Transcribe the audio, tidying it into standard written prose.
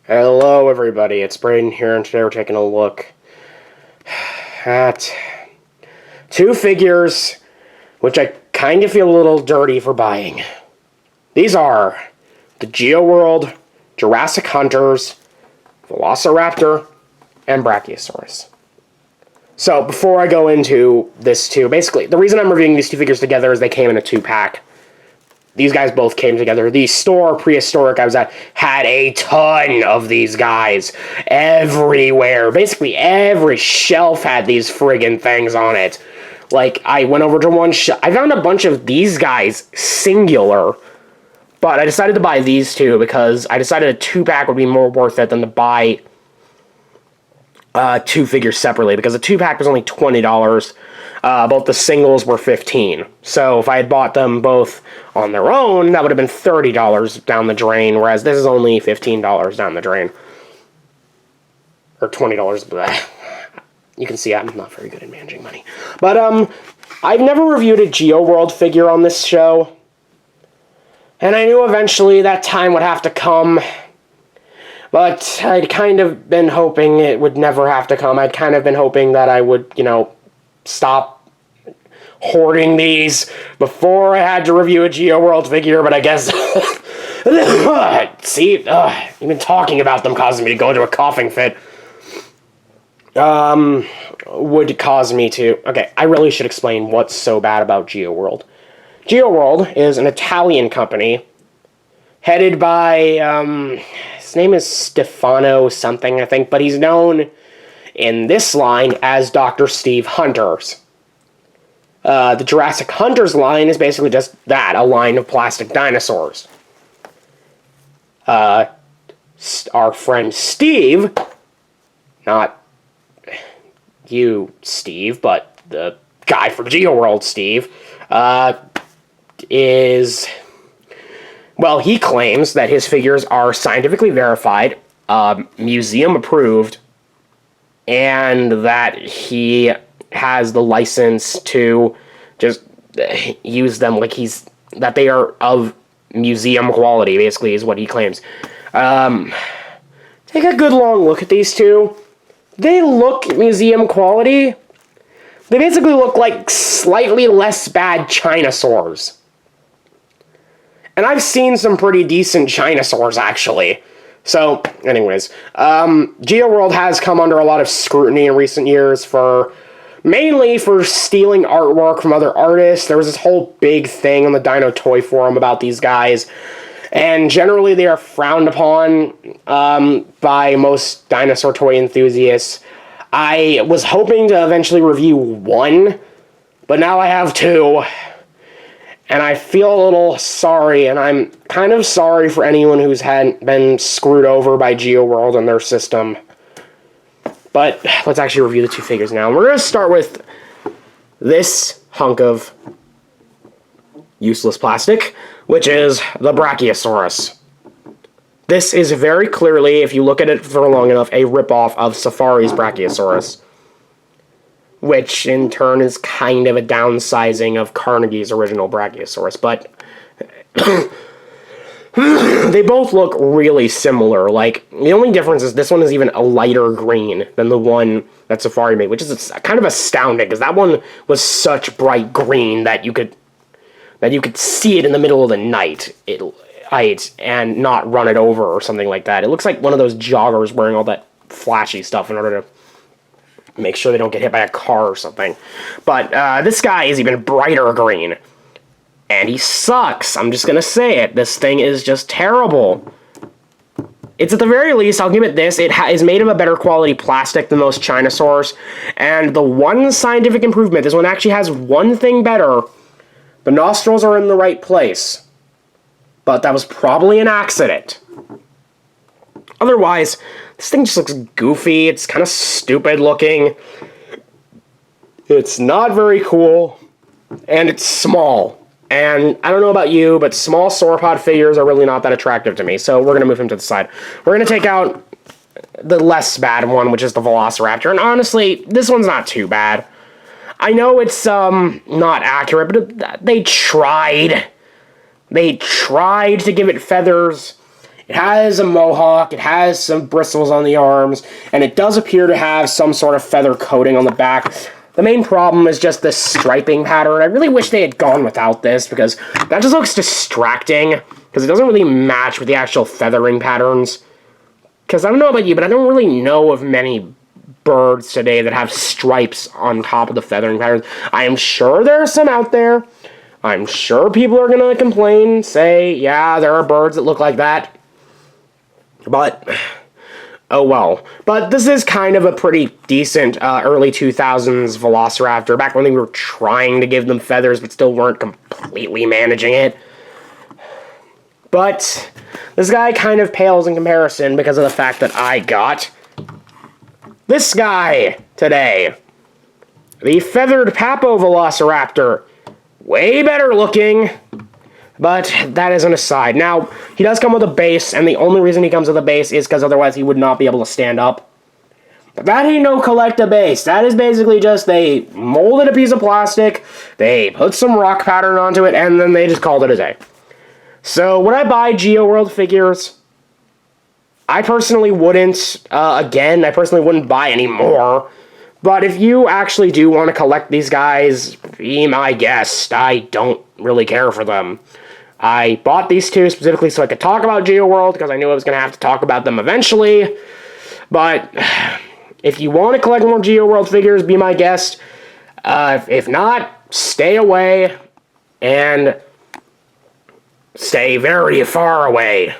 Hello everybody, it's Braden here, and today we're taking a look at two figures which I kind of feel a little dirty for buying. These are the Geoworld Jurassic Hunters, Velociraptor, and Brachiosaurus. So before I go into this basically, the reason I'm reviewing these two figures together is they came in a 2-pack. These guys both came together. The store, Prehistoric, I was at, had a ton of these guys everywhere. Basically, every shelf had these friggin' things on it. Like, I went over to one shelf. I found a bunch of these guys singular, but I decided to buy these two because I decided a 2-pack would be more worth it than to buy two figures separately, because a 2-pack was only $20. Both the singles were $15. So if I had bought them both on their own, that would have been $30 down the drain, whereas this is only $15 down the drain. Or $20, bleh. You can see I'm not very good at managing money. But, I've never reviewed a Geoworld figure on this show, and I knew eventually that time would have to come, but I'd kind of been hoping it would never have to come. I'd kind of been hoping that I would, stop hoarding these before I had to review a Geoworld figure, but I guess... See? Even talking about them causes me to go into a coughing fit. Would cause me to... Okay, I really should explain what's so bad about Geoworld. Geoworld is an Italian company headed by, his name is Stefano something, I think, but he's known in this line as Dr. Steve Hunters. The Jurassic Hunters line is basically just that, a line of plastic dinosaurs. Our friend Steve, not you, Steve, but the guy from Geoworld, Steve, is... Well, he claims that his figures are scientifically verified, museum approved, and that he has the license to just use them like that they are of museum quality, basically, is what he claims. Take a good long look at these two. They look museum quality. They basically look like slightly less bad Chinosaurs. And I've seen some pretty decent Chinosaurs, actually. So, anyways, Geoworld has come under a lot of scrutiny in recent years mainly for stealing artwork from other artists. There was this whole big thing on the Dino Toy Forum about these guys, and generally they are frowned upon by most dinosaur toy enthusiasts. I was hoping to eventually review one, but now I have two. And I feel a little sorry, and I'm kind of sorry for anyone who's been screwed over by Geoworld and their system. But let's actually review the two figures now. We're going to start with this hunk of useless plastic, which is the Brachiosaurus. This is very clearly, if you look at it for long enough, a ripoff of Safari's Brachiosaurus, which in turn is kind of a downsizing of Carnegie's original Brachiosaurus, but they both look really similar. Like, the only difference is this one is even a lighter green than the one that Safari made, which is kind of astounding, because that one was such bright green that you could see it in the middle of the night and not run it over or something like that. It looks like one of those joggers wearing all that flashy stuff in order to make sure they don't get hit by a car or something. But this guy is even brighter green. And he sucks. I'm just gonna say it. This thing is just terrible. It's, at the very least, I'll give it this, it is made of a better quality plastic than most Chinosaurs. And the one scientific improvement, this one actually has one thing better. The nostrils are in the right place. But that was probably an accident. Otherwise, this thing just looks goofy. It's kind of stupid looking. It's not very cool. And it's small. And I don't know about you, but small sauropod figures are really not that attractive to me. So we're going to move him to the side. We're going to take out the less bad one, which is the Velociraptor. And honestly, this one's not too bad. I know it's not accurate, but they tried. They tried to give it feathers. It has a mohawk, it has some bristles on the arms, and it does appear to have some sort of feather coating on the back. The main problem is just this striping pattern. I really wish they had gone without this, because that just looks distracting, because it doesn't really match with the actual feathering patterns. Because I don't know about you, but I don't really know of many birds today that have stripes on top of the feathering patterns. I am sure there are some out there. I'm sure people are going to complain, say, yeah, there are birds that look like that. But, oh well. But this is kind of a pretty decent early 2000s Velociraptor, back when they were trying to give them feathers but still weren't completely managing it. But this guy kind of pales in comparison because of the fact that I got this guy today. The feathered Papo Velociraptor. Way better looking, but that is an aside. Now, he does come with a base, and the only reason he comes with a base is because otherwise he would not be able to stand up. But that ain't no collect-a-base. That is basically just they molded a piece of plastic, they put some rock pattern onto it, and then they just called it a day. So, would I buy Geoworld figures? I personally wouldn't. Again, I personally wouldn't buy any more. But if you actually do want to collect these guys, be my guest. I don't really care for them. I bought these two specifically so I could talk about Geoworld, because I knew I was going to have to talk about them eventually. But if you want to collect more Geoworld figures, be my guest. If not, stay away and stay very far away.